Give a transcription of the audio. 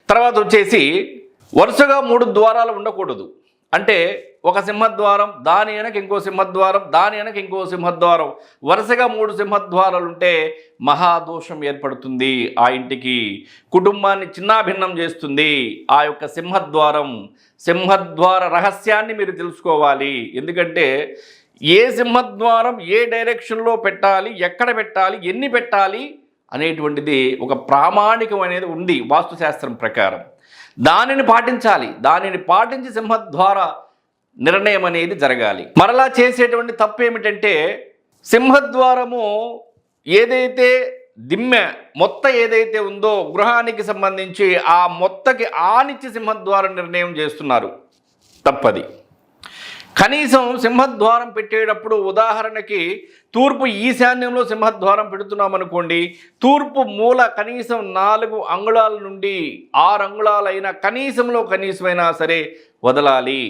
తర్వాత వచ్చేసి వరుసగా 3 ద్వారాలు ఉండకూడదు. అంటే ఒక సింహద్వారం, దాని వెనక ఇంకో సింహద్వారం, దాని వెనక ఇంకో సింహద్వారం, వరుసగా 3 సింహద్వారాలు ఉంటే మహాదోషం ఏర్పడుతుంది. ఆ ఇంటికి కుటుంబాన్ని చిన్నాభిన్నం చేస్తుంది. ఆ యొక్క సింహద్వార రహస్యాన్ని మీరు తెలుసుకోవాలి. ఎందుకంటే ఏ సింహద్వారం ఏ డైరెక్షన్లో పెట్టాలి, ఎక్కడ పెట్టాలి, ఎన్ని పెట్టాలి అనేటువంటిది ఒక ప్రామాణికం అనేది ఉంది వాస్తుశాస్త్రం ప్రకారం. దానిని పాటించాలి. దానిని పాటించి సింహద్వార నిర్ణయం అనేది జరగాలి. మరలా చేసేటువంటి తప్పు ఏమిటంటే సింహద్వారము ఏదైతే మొత్త ఏదైతే ఉందో గృహానికి సంబంధించి ఆ మొత్తకి ఆనిచ్చి సింహద్వారం నిర్ణయం చేస్తున్నారు. తప్పది. కనీసం సింహద్వారం పెట్టేటప్పుడు ఉదాహరణకి తూర్పు ఈశాన్యంలో సింహద్వారం పెడుతున్నాం అనుకోండి, తూర్పు మూల కనీసం 4 అంగుళాల నుండి 6 అంగుళాలైనా కనీసమైనా సరే వదలాలి.